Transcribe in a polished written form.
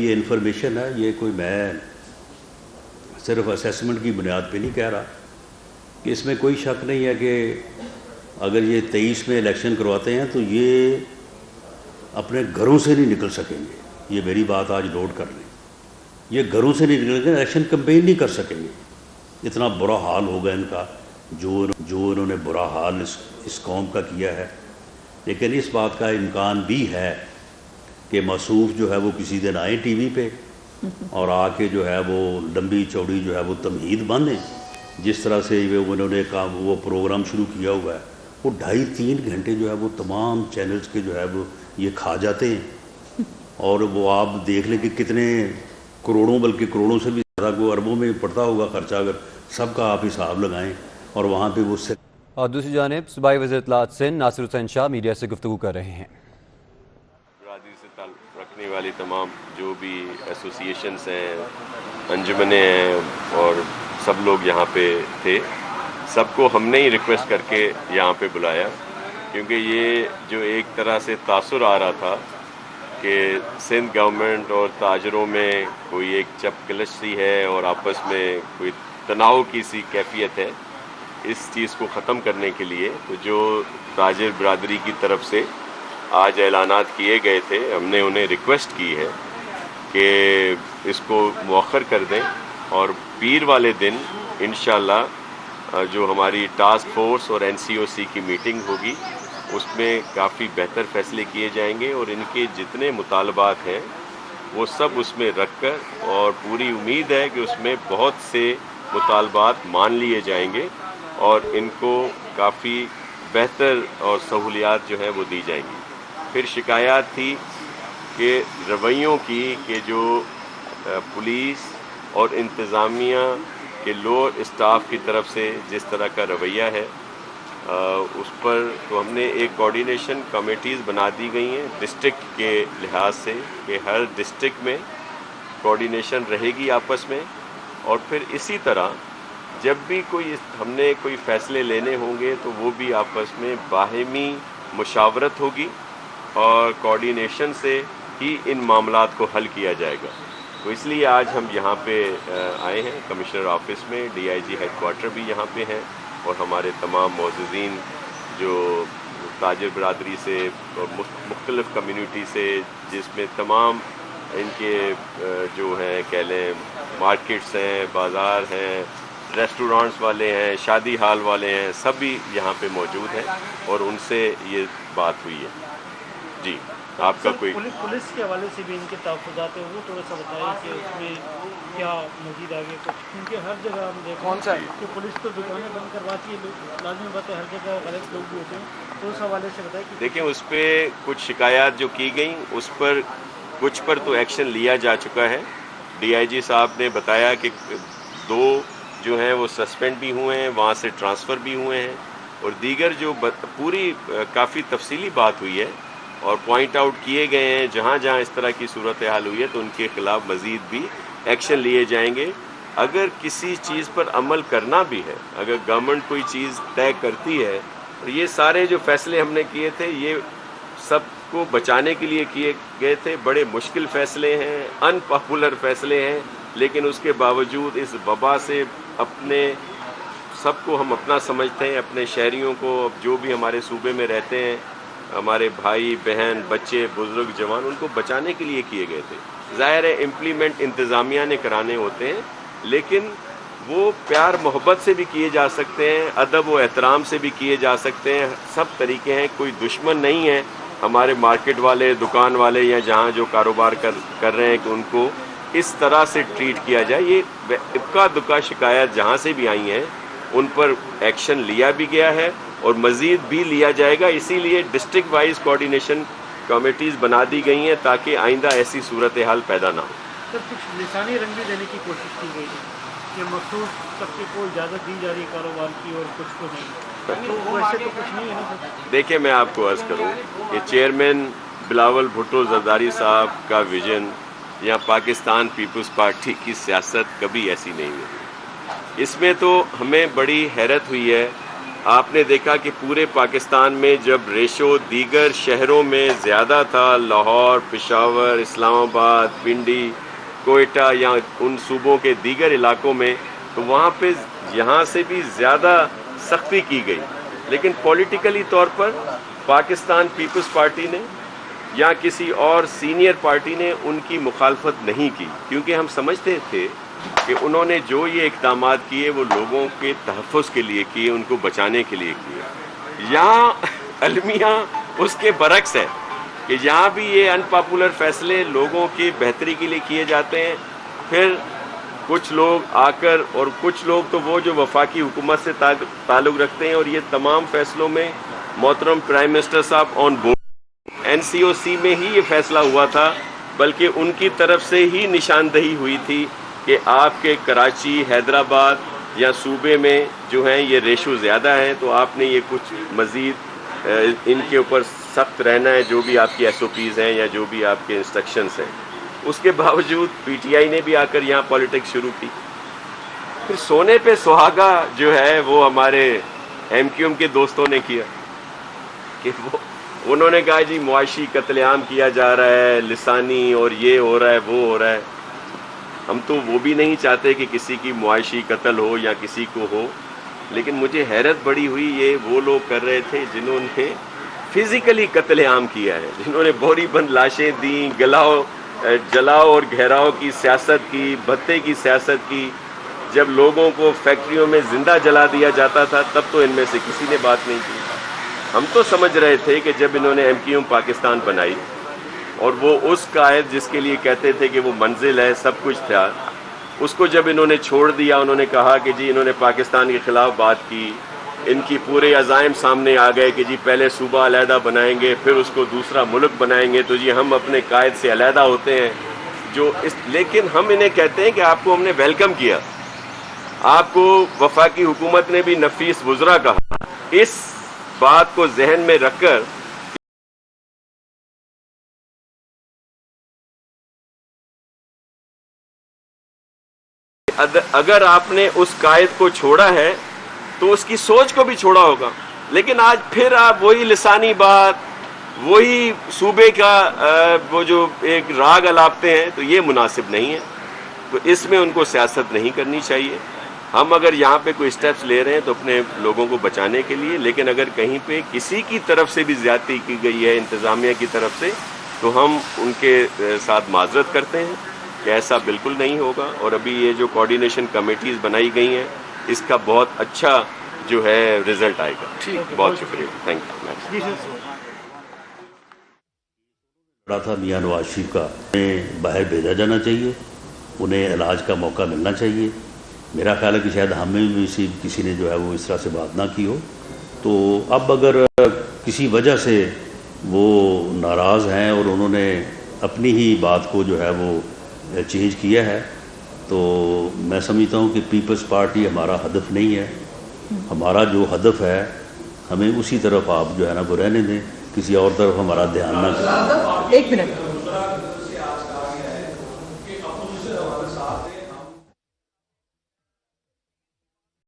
یہ انفارمیشن ہے، یہ کوئی میں صرف اسیسمنٹ کی بنیاد پہ نہیں کہہ رہا کہ اس میں کوئی شک نہیں ہے کہ اگر یہ 23 میں الیکشن کرواتے ہیں تو یہ اپنے گھروں سے نہیں نکل سکیں گے. یہ میری بات آج نوٹ کر لیں، یہ گھروں سے نہیں نکل گے، الیکشن کمپین نہیں کر سکیں گے. اتنا برا حال ہوگا ان کا جو انہوں نے برا حال اس قوم کا کیا ہے. لیکن اس بات کا امکان بھی ہے کہ موصوف جو ہے وہ کسی دن آئیں ٹی وی پہ اور آ کے جو ہے وہ لمبی چوڑی جو ہے وہ تمہید باندھیں. جس طرح سے انہوں نے وہ پروگرام شروع کیا ہوا ہے، وہ 2.5-3 گھنٹے جو ہے وہ تمام چینلز کے جو ہے وہ یہ کھا جاتے ہیں. اور وہ آپ دیکھ لیں کہ کتنے کروڑوں، بلکہ کروڑوں سے بھی زیادہ، کو اربوں میں پڑتا ہوگا خرچہ، اگر سب کا آپ حساب لگائیں. اور وہاں پہ وہ اور دوسری جانب صوبائی وزیر اطلاعات سندھ ناصر حسین شاہ میڈیا سے گفتگو کر رہے ہیں. برادری سے تعلق رکھنے والی تمام جو بھی ایسوسیشنز ہیں، انجمنیں ہیں، اور سب لوگ یہاں پہ تھے. سب کو ہم نے ہی ریکویسٹ کر کے یہاں پہ بلایا، کیونکہ یہ جو ایک طرح سے تاثر آ رہا تھا کہ سندھ گورنمنٹ اور تاجروں میں کوئی ایک چپکلش سی ہے اور آپس میں کوئی تناؤ کی سی کیفیت ہے. اس چیز کو ختم کرنے کے لیے تو جو تاجر برادری کی طرف سے آج اعلانات کیے گئے تھے، ہم نے انہیں ریکویسٹ کی ہے کہ اس کو مؤخر کر دیں، اور پیر والے دن انشاءاللہ جو ہماری ٹاسک فورس اور NCOC کی میٹنگ ہوگی، اس میں کافی بہتر فیصلے کیے جائیں گے، اور ان کے جتنے مطالبات ہیں وہ سب اس میں رکھ کر، اور پوری امید ہے کہ اس میں بہت سے مطالبات مان لیے جائیں گے اور ان کو کافی بہتر اور سہولیات جو ہیں وہ دی جائیں گی. پھر شکایات تھی کہ رویوں کی، کہ جو پولیس اور انتظامیہ کے لوور اسٹاف کی طرف سے جس طرح کا رویہ ہے، اس پر تو ہم نے ایک کوارڈینیشن کمیٹیز بنا دی گئی ہیں ڈسٹرکٹ کے لحاظ سے، کہ ہر ڈسٹرکٹ میں کوارڈینیشن رہے گی آپس میں. اور پھر اسی طرح جب بھی ہم نے کوئی فیصلے لینے ہوں گے تو وہ بھی آپس میں باہمی مشاورت ہوگی، اور کوارڈینیشن سے ہی ان معاملات کو حل کیا جائے گا. تو اس لیے آج ہم یہاں پہ آئے ہیں کمشنر آفس میں، DIG ہیڈ کوارٹر بھی یہاں پہ ہیں، اور ہمارے تمام معززین جو تاجر برادری سے اور مختلف کمیونٹی سے، جس میں تمام ان کے جو ہیں کہہ لیں مارکیٹس ہیں، بازار ہیں، ریسٹورانٹس والے ہیں، شادی ہال والے ہیں، سبھی یہاں پہ موجود ہیں، اور ان سے یہ بات ہوئی ہے. جی آپ کا کوئی پولیس کے حوالے سے بھی ان کے تحفظات ہیں، وہ تھوڑا سا بتائیں کہ اس میں کیا مزید آگے کچھ، کیونکہ ہر جگہ ہم دیکھیں کہ پولیس تو دکانیں بند کرواتی ہے، لازمی بات ہے ہر جگہ غلط لوگ بھی ہوتے ہیں، تو اس حوالے سے بتائیں. دیکھیں اس پہ کچھ شکایات جو کی گئیں، اس پر کچھ پر تو ایکشن لیا جا چکا ہے. DIG صاحب نے بتایا کہ 2 جو ہیں وہ سسپینڈ بھی ہوئے ہیں، وہاں سے ٹرانسفر بھی ہوئے ہیں، اور دیگر جو پوری کافی تفصیلی بات ہوئی ہے اور پوائنٹ آؤٹ کیے گئے ہیں جہاں جہاں اس طرح کی صورتحال ہوئی ہے تو ان کے خلاف مزید بھی ایکشن لیے جائیں گے. اگر کسی چیز پر عمل کرنا بھی ہے، اگر گورنمنٹ کوئی چیز طے کرتی ہے، اور یہ سارے جو فیصلے ہم نے کیے تھے یہ سب کو بچانے کے لیے کیے گئے تھے. بڑے مشکل فیصلے ہیں، ان پاپولر فیصلے ہیں، لیکن اس کے باوجود اس وبا سے اپنے سب کو ہم اپنا سمجھتے ہیں، اپنے شہریوں کو، جو بھی ہمارے صوبے میں رہتے ہیں، ہمارے بھائی بہن بچے بزرگ جوان، ان کو بچانے کے لیے کیے گئے تھے. ظاہر ہے امپلیمنٹ انتظامیہ نے کرانے ہوتے ہیں، لیکن وہ پیار محبت سے بھی کیے جا سکتے ہیں، ادب و احترام سے بھی کیے جا سکتے ہیں. سب طریقے ہیں، کوئی دشمن نہیں ہے. ہمارے مارکیٹ والے، دکان والے، یا جہاں جو کاروبار کر رہے ہیں کہ ان کو اس طرح سے ٹریٹ کیا جائے. یہ اکا دکا شکایات جہاں سے بھی آئی ہیں ان پر ایکشن لیا بھی گیا ہے اور مزید بھی لیا جائے گا. اسی لیے ڈسٹرکٹ وائز کوارڈینیشن کمیٹیز بنا دی گئی ہیں تاکہ آئندہ ایسی صورتحال پیدا نہ ہو. سر کچھ لسانی رنگ بھی دینے کی کوشش کی گئی ہے کہ مخصوص طبقے کو اجازت دی جا رہی ہے کاروبار کی اور کچھ کو نہیں، تو ویسے تو کچھ نہیں ہے نا سر؟ دیکھیں میں آپ کو عرض کروں کہ چیئرمین بلاول بھٹو زرداری صاحب کا ویژن یا پاکستان پیپلز پارٹی کی سیاست کبھی ایسی نہیں ہوئی. اس میں تو ہمیں بڑی حیرت ہوئی ہے آپ نے دیکھا کہ پورے پاکستان میں جب ریشو دیگر شہروں میں زیادہ تھا، لاہور، پشاور، اسلام آباد، پنڈی، کوئٹہ یا ان صوبوں کے دیگر علاقوں میں، تو وہاں پہ یہاں سے بھی زیادہ سختی کی گئی. لیکن پولیٹیکلی طور پر پاکستان پیپلز پارٹی نے یا کسی اور سینئر پارٹی نے ان کی مخالفت نہیں کی، کیونکہ ہم سمجھتے تھے کہ انہوں نے جو یہ اقدامات کیے وہ لوگوں کے تحفظ کے لیے کیے، ان کو بچانے کے لیے کیے. یہاں المیہ اس کے برعکس ہے کہ یہاں بھی یہ ان پاپولر فیصلے لوگوں کی بہتری کے لیے کیے جاتے ہیں. پھر کچھ لوگ آ کر، اور کچھ لوگ تو وہ جو وفاقی حکومت سے تعلق رکھتے ہیں، اور یہ تمام فیصلوں میں محترم پرائم منسٹر صاحب آن بورڈ. NCOC میں ہی یہ فیصلہ ہوا تھا، بلکہ ان کی طرف سے ہی نشاندہی ہوئی تھی کہ آپ کے کراچی، حیدرآباد یا صوبے میں جو ہیں یہ ریشو زیادہ ہیں، تو آپ نے یہ کچھ مزید ان کے اوپر سخت رہنا ہے، جو بھی آپ کی SOPs ہیں یا جو بھی آپ کے انسٹرکشنز ہیں. اس کے باوجود PTI نے بھی آ کر یہاں پالیٹکس شروع کی. پھر سونے پہ سہاگا جو ہے وہ ہمارے MQM کے دوستوں نے کیا کہ انہوں نے کہا جی معاشی قتل عام کیا جا رہا ہے، لسانی، اور یہ ہو رہا ہے، وہ ہو رہا ہے. ہم تو وہ بھی نہیں چاہتے کہ کسی کی معاشی قتل ہو یا کسی کو ہو، لیکن مجھے حیرت بڑی ہوئی یہ وہ لوگ کر رہے تھے جنہوں نے فزیکلی قتل عام کیا ہے، جنہوں نے بوری بند لاشیں دیں، جلاؤ اور گھیراؤ کی سیاست کی، بھتے کی سیاست کی. جب لوگوں کو فیکٹریوں میں زندہ جلا دیا جاتا تھا تب تو ان میں سے کسی نے بات نہیں کی. ہم تو سمجھ رہے تھے کہ جب انہوں نے MQM پاکستان بنائی اور وہ اس قائد جس کے لیے کہتے تھے کہ وہ منزل ہے، سب کچھ تھا، اس کو جب انہوں نے چھوڑ دیا، انہوں نے کہا کہ جی انہوں نے پاکستان کے خلاف بات کی، ان کی پورے عزائم سامنے آ گئے کہ جی پہلے صوبہ علیحدہ بنائیں گے، پھر اس کو دوسرا ملک بنائیں گے، تو جی ہم اپنے قائد سے علیحدہ ہوتے ہیں. لیکن ہم انہیں کہتے ہیں کہ آپ کو ہم نے ویلکم کیا، آپ کو وفاقی حکومت نے بھی نفیس وزراء کہا. اس بات کو ذہن میں رکھ کر اگر آپ نے اس قائد کو چھوڑا ہے تو اس کی سوچ کو بھی چھوڑا ہوگا. لیکن آج پھر آپ وہی لسانی بات، وہی صوبے کا وہ جو ایک راگ الاپتے ہیں، تو یہ مناسب نہیں ہے. تو اس میں ان کو سیاست نہیں کرنی چاہیے. ہم اگر یہاں پہ کوئی سٹیپس لے رہے ہیں تو اپنے لوگوں کو بچانے کے لیے، لیکن اگر کہیں پہ کسی کی طرف سے بھی زیادتی کی گئی ہے انتظامیہ کی طرف سے، تو ہم ان کے ساتھ معذرت کرتے ہیں کہ ایسا بالکل نہیں ہوگا. اور ابھی یہ جو کوارڈینیشن کمیٹیز بنائی گئی ہیں، اس کا بہت اچھا جو ہے رزلٹ آئے گا. بہت شکریہ، تھینک یو. بڑا تھا میاں نواز شریف کا، انہیں باہر بھیجا جانا چاہیے، انہیں علاج کا موقع ملنا چاہیے. میرا خیال ہے کہ شاید ہمیں بھی کسی نے جو ہے وہ اس طرح سے بات نہ کی ہو. تو اب اگر کسی وجہ سے وہ ناراض ہیں اور انہوں نے اپنی ہی بات کو جو ہے وہ چینج کیا ہے، تو میں سمجھتا ہوں کہ پیپلز پارٹی ہمارا ہدف نہیں ہے. ہمارا جو ہدف ہے ہمیں اسی طرف آپ جو ہے نا وہ رہنے دیں، کسی اور طرف ہمارا دھیان نہ کریں. ایک منٹ